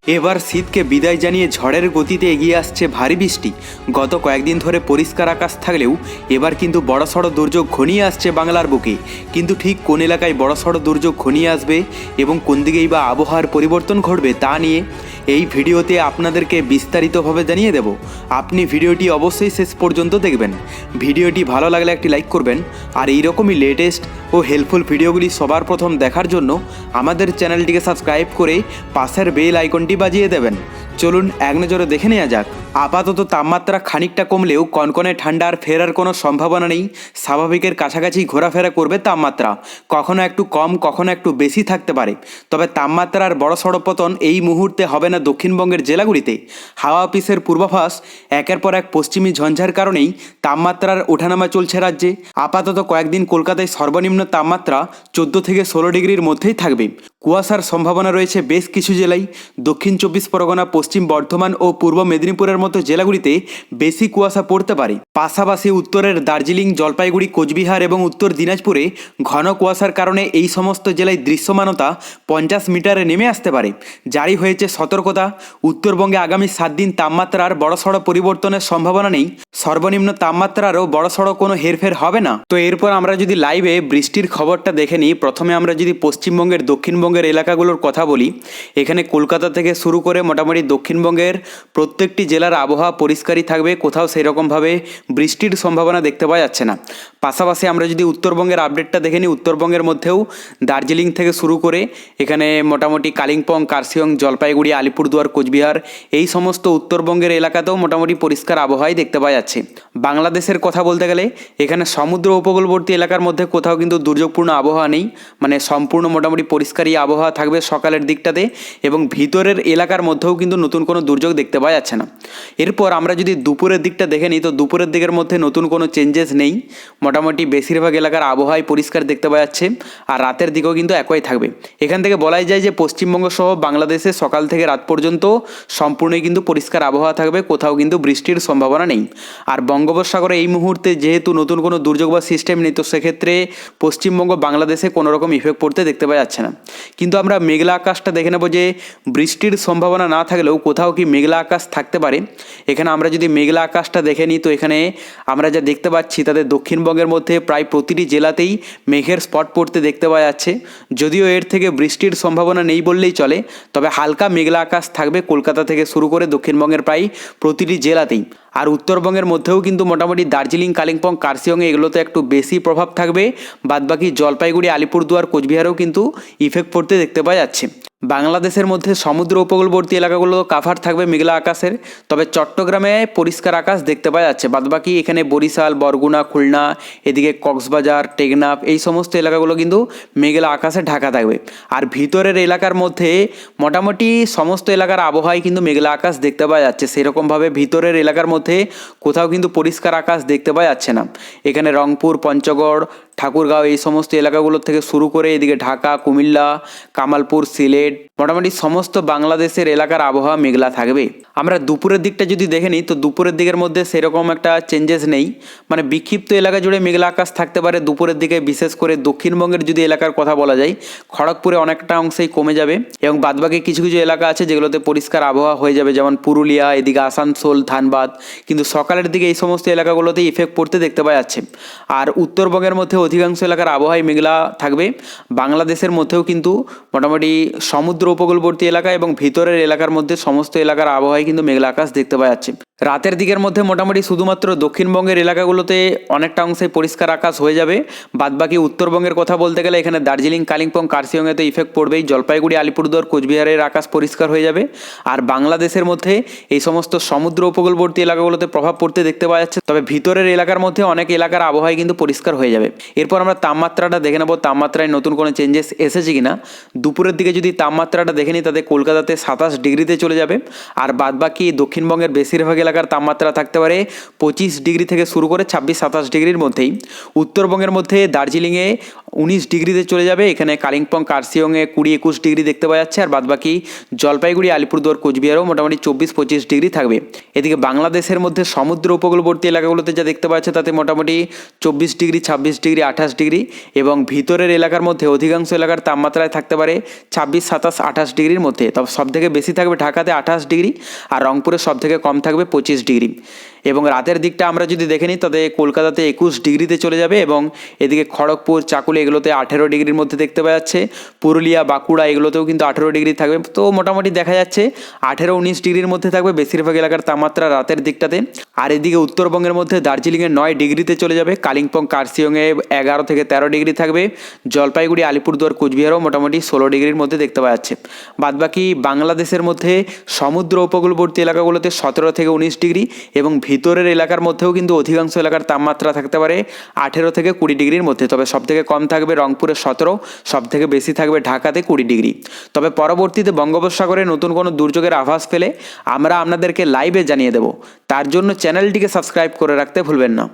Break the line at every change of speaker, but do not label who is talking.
এবার শীতকে বিদায় জানিয়ে ঝড়ের গতিতে এগিয়ে আসছে ভারী বৃষ্টি। গত কয়েকদিন ধরে পরিষ্কার আকাশ থাকলেও এবার কিন্তু বড়সড় দুর্যোগ ঘনিয়ে আসছে বাংলার বুকে। কিন্তু ঠিক কোন এলাকায় বড়সড় দুর্যোগ ঘনিয়ে আসবে এবং কোন দিকেই বা আবহাওয়ার পরিবর্তন ঘটবে তা নিয়ে এই ভিডিওতে আপনাদেরকে বিস্তারিতভাবে জানিয়ে দেব। আপনি ভিডিওটি অবশ্যই শেষ পর্যন্ত দেখবেন। ভিডিওটি ভালো লাগলে একটি লাইক করবেন, আর এইরকমই লেটেস্ট ও হেল্পফুল ভিডিওগুলি সবার প্রথম দেখার জন্য আমাদের চ্যানেলটিকে সাবস্ক্রাইব করে পাশের বেল আইকনটি বাজিয়ে দেবেন। চলুন এক নজরে দেখে নেওয়া যাক। আপাতত তাপমাত্রা খানিকটা কমলেও কনকনে ঠান্ডার ফেরার কোনো সম্ভাবনা নেই। স্বাভাবিকের কাছাকাছি ঘোরাফেরা করবে তাপমাত্রা, কখনো একটু কম কখনো একটু বেশি থাকতে পারে। তবে তাপমাত্রার বড়সড় পতন এই মুহূর্তে হবে না দক্ষিণবঙ্গের জেলাগুলিতে। হাওয়া অফিসের পূর্বাভাস, একের পর এক পশ্চিমী ঝঞ্ঝার কারণেই তাপমাত্রার ওঠানামা চলছে রাজ্যে। আপাতত কয়েকদিন কলকাতায় সর্বনিম্ন তাপমাত্রা 14 থেকে 16 ডিগ্রির মধ্যেই থাকবে। কুয়াশার সম্ভাবনা রয়েছে বেশ কিছু জেলায়। দক্ষিণ 24 পরগনা, পশ্চিম বর্ধমান ও পূর্ব মেদিনীপুরের মতো জেলাগুলিতে বেশি কুয়াশা পড়তে পারে। পাশাপাশি উত্তরের দার্জিলিং, জলপাইগুড়ি, কোচবিহার এবং উত্তর দিনাজপুরে ঘন কুয়াশার কারণে এই সমস্ত জেলায় দৃশ্যমানতা 50 মিটারে নেমে আসতে পারে। জারি হয়েছে সতর্কতা। উত্তরবঙ্গে আগামী 7 দিন তাপমাত্রার বড়সড় পরিবর্তনের সম্ভাবনা নেই। সর্বনিম্ন তাপমাত্রারও বড়সড় কোনো হেরফের হবে না। তো এরপর আমরা যদি লাইভে বৃষ্টির খবরটা দেখে নিই, প্রথমে আমরা যদি পশ্চিমবঙ্গের দক্ষিণবঙ্গের এলাকাগুলোর কথা বলি, এখানে কলকাতা থেকে শুরু করে মোটামুটি দক্ষিণবঙ্গের প্রত্যেকটি জেলার আবহাওয়া পরিষ্কারই থাকবে। কোথাও সেরকমভাবে বৃষ্টির সম্ভাবনা দেখতে পাওয়া যাচ্ছে না। পাশাপাশি আমরা যদি উত্তরবঙ্গের আপডেটটা দেখে নিই, উত্তরবঙ্গের মধ্যেও দার্জিলিং থেকে শুরু করে এখানে মোটামুটি কালিম্পং, কার্শিয়ং, জলপাইগুড়ি, আলিপুরদুয়ার, কোচবিহার এই সমস্ত উত্তরবঙ্গের এলাকাতেও মোটামুটি পরিষ্কার আবহাওয়াই দেখতে পাওয়া যাচ্ছে। বাংলাদেশের কথা বলতে গেলে এখানে সমুদ্র উপকূলবর্তী এলাকার মধ্যে কোথাও কিন্তু দুর্যোগপূর্ণ আবহাওয়া নেই, মানে সম্পূর্ণ মোটামুটি পরিষ্কারই আবহাওয়া থাকবে সকালের দিকটাতে, এবং ভিতরের এলাকার মধ্যেও কিন্তু নতুন কোনো দুর্যোগ দেখতে পাওয়া যাচ্ছে না। এরপর আমরা যদি দুপুরের দিকটা দেখে নিই, তো দুপুরের দিকের মধ্যে নতুন কোনো চেঞ্জেস নেই। মোটামুটি বেশিরভাগ এলাকার আবহাওয়াই পরিষ্কার দেখতে পাওয়া যাচ্ছে, আর রাতের দিকেও কিন্তু একই থাকবে। এখান থেকে বলাই যায় যে পশ্চিমবঙ্গ সহ বাংলাদেশে সকাল থেকে রাত পর্যন্ত সম্পূর্ণই কিন্তু পরিষ্কার আবহাওয়া থাকবে, কোথাও কিন্তু বৃষ্টির সম্ভাবনা নেই। আর বঙ্গোপসাগরে এই মুহূর্তে যেহেতু নতুন কোনো দুর্যোগ বা সিস্টেম নেই, তো সেক্ষেত্রে পশ্চিমবঙ্গ বাংলাদেশে কোনো রকম ইফেক্ট পড়তে দেখতে পাওয়া যাচ্ছে না। কিন্তু আমরা মেঘলা আকাশটা দেখে নেব যে বৃষ্টির সম্ভাবনা না থাকলেও কোথাও কি মেঘলা আকাশ থাকতে পারে। এখানে আমরা যদি মেঘলা আকাশটা দেখে নিই, তো এখানে আমরা যা দেখতে পাচ্ছি তাতে দক্ষিণবঙ্গের মধ্যে প্রায় প্রতিটি জেলাতেই মেঘের স্পট পড়তে দেখতে পাওয়া যাচ্ছে। যদিও এর থেকে বৃষ্টির সম্ভাবনা নেই বললেই চলে, তবে হালকা মেঘলা আকাশ থাকবে কলকাতা থেকে শুরু করে দক্ষিণবঙ্গের প্রায় প্রতিটি জেলাতেই। আর উত্তরবঙ্গের মধ্যেও কিন্তু মোটামুটি দার্জিলিং, কালিম্পং, কার্শিয়ংয়ে এগুলোতে একটু বেশি প্রভাব থাকবে। বাদবাকি জলপাইগুড়ি, আলিপুরদুয়ার, কোচবিহারেও কিন্তু ইফেক্ট পড়তে দেখতে পাওয়া যাচ্ছে। বাংলাদেশের মধ্যে সমুদ্র উপকূলবর্তী এলাকাগুলো কাভার থাকবে মেঘলা আকাশের, তবে চট্টগ্রামে পরিষ্কার আকাশ দেখতে পাওয়া যাচ্ছে। বাদবাকি এখানে বরিশাল, বরগুনা, খুলনা, এদিকে কক্সবাজার, টেকনাফ এই সমস্ত এলাকাগুলো কিন্তু মেঘলা আকাশে ঢাকা থাকবে। আর ভিতরের এলাকার মধ্যে মোটামুটি সমস্ত এলাকার আবহাওয়ায় কিন্তু মেঘলা আকাশ দেখতে পাওয়া যাচ্ছে। সেরকমভাবে ভিতরের এলাকার মধ্যে কোথাও কিন্তু পরিষ্কার আকাশ দেখতে পাওয়া যাচ্ছে না। এখানে রংপুর, পঞ্চগড়, ঠাকুরগাঁও এই সমস্ত এলাকাগুলোর থেকে শুরু করে এদিকে ঢাকা, কুমিল্লা, কামালপুর, সিলেট, মোটামুটি সমস্ত বাংলাদেশের এলাকার আবহাওয়া মেঘলা থাকবে। আমরা দুপুরের দিকটা যদি দেখে নিই, তো দুপুরের দিকের মধ্যে সেরকম একটা চেঞ্জেস নেই, মানে বিক্ষিপ্ত এলাকা জুড়ে মেঘলা আকাশ থাকতে পারে দুপুরের দিকে। বিশেষ করে দক্ষিণবঙ্গের যদি এলাকার কথা বলা যায়, খড়গপুরে অনেকটা অংশেই কমে যাবে, এবং বাদবাকি কিছু কিছু এলাকা আছে যেগুলোতে পরিষ্কার আবহাওয়া হয়ে যাবে, যেমন পুরুলিয়া, এদিকে আসানসোল, ধানবাদ। কিন্তু সকালের দিকে এই সমস্ত এলাকাগুলোতে ইফেক্ট পড়তে দেখতে পাওয়া যাচ্ছে। আর উত্তরবঙ্গের মধ্যে অধিকাংশ এলাকার আবহাওয়ায় মেঘলা থাকবে। বাংলাদেশের মধ্যেও কিন্তু মোটামুটি সমুদ্র উপকূলবর্তী এলাকা এবং ভিতরের এলাকার মধ্যে সমস্ত এলাকার আবহাওয়ায় কিন্তু মেঘলা আকাশ দেখতে পাওয়া যাচ্ছে। রাতের দিকের মধ্যে মোটামুটি শুধুমাত্র দক্ষিণবঙ্গের এলাকাগুলোতে অনেকটা অংশে পরিষ্কার আকাশ হয়ে যাবে। বাদবাকি উত্তরবঙ্গের কথা বলতে গেলে এখানে দার্জিলিং, কালিম্পং, কার্শিয়ংয়ে তো ইফেক্ট পড়বেই। জলপাইগুড়ি, আলিপুরদুয়ার, কোচবিহারের আকাশ পরিষ্কার হয়ে যাবে। আর বাংলাদেশের মধ্যে এই সমস্ত সমুদ্র উপকূলবর্তী এলাকাগুলোতে প্রভাব পড়তে দেখতে পাওয়া যাচ্ছে, তবে ভিতরের এলাকার মধ্যে অনেক এলাকার আবহাওয়ায় কিন্তু পরিষ্কার হয়ে যাবে। এরপর আমরা তাপমাত্রাটা দেখে নেব, তাপমাত্রায় নতুন কোনো চেঞ্জেস এসেছে কিনা। দুপুরের দিকে যদি তাপমাত্রাটা দেখে নিই, তাতে কলকাতাতে 27 ডিগ্রিতে চলে যাবে। আর বাদবাকি দক্ষিণবঙ্গের বেশিরভাগ এলাকার তাপমাত্রা থাকতে পারে 25 ডিগ্রি থেকে শুরু করে 26-27 ডিগ্রির মধ্যেই। উত্তরবঙ্গের মধ্যে দার্জিলিংয়ে 19 ডিগ্রিতে চলে যাবে। এখানে কালিম্পং কার্শিয়ংয়ে 20-21 ডিগ্রি দেখতে পাওয়া যাচ্ছে, আর বাদবাকি জলপাইগুড়ি আলিপুরদুয়ার কোচবিহারও মোটামুটি 24-25 ডিগ্রি থাকবে। এদিকে বাংলাদেশের মধ্যে সমুদ্র উপকূলবর্তী এলাকাগুলোতে যা দেখতে পাওয়া যাচ্ছে তাতে মোটামুটি 24 ডিগ্রি, 26 ডিগ্রি, 28 ডিগ্রি, এবং ভিতরের এলাকার মধ্যে অধিকাংশ এলাকার তাপমাত্রায় থাকতে পারে 26, 27, 28 ডিগ্রির মধ্যে। তবে সবথেকে বেশি থাকবে ঢাকাতে 28 ডিগ্রি, আর রংপুরে সবথেকে কম থাকবে 25 ডিগ্রি। এবং রাতের দিকটা আমরা যদি দেখে নিই তাতে কলকাতাতে 21 ডিগ্রিতে চলে যাবে, এবং এদিকে খড়গপুর, চাকুলি এগুলোতে 18 ডিগ্রির মধ্যে দেখতে পাওয়া যাচ্ছে। পুরুলিয়া, বাঁকুড়া এগুলোতেও কিন্তু 18 ডিগ্রি থাকবে। তো মোটামুটি দেখা যাচ্ছে 18-19 ডিগ্রির মধ্যে থাকবে বেশিরভাগ এলাকার তাপমাত্রা রাতের দিকটাতে। আর এদিকে উত্তরবঙ্গের মধ্যে দার্জিলিংয়ে 9 ডিগ্রিতে চলে যাবে, কালিম্পং কার্শিয়ংয়ে 11 থেকে 13 ডিগ্রি থাকবে, জলপাইগুড়ি আলিপুরদুয়ার কোচবিহারও মোটামুটি 16 ডিগ্রির মধ্যে দেখতে পাওয়া যাচ্ছে। বাদবাকি বাংলাদেশের মধ্যে সমুদ্র উপকূলবর্তী এলাকাগুলোতে 17 থেকে 19 ডিগ্রি, এবং ভিতরের এলাকার মধ্যেও কিন্তু অধিকাংশ এলাকার তাপমাত্রা থাকতে পারে 18 থেকে 20 ডিগ্রির মধ্যে। তবে সবথেকে কম থাকবে রংপুরে 17, সবথেকে বেশি থাকবে ঢাকাতে 20 ডিগ্রি। তবে পরবর্তীতে বঙ্গোপসাগরে নতুন কোনো দুর্যোগের আভাস পেলে আমরা আপনাদেরকে লাইভে জানিয়ে দেব। তার জন্য চ্যানেলটিকে সাবস্ক্রাইব করে রাখতে ভুলবেন না।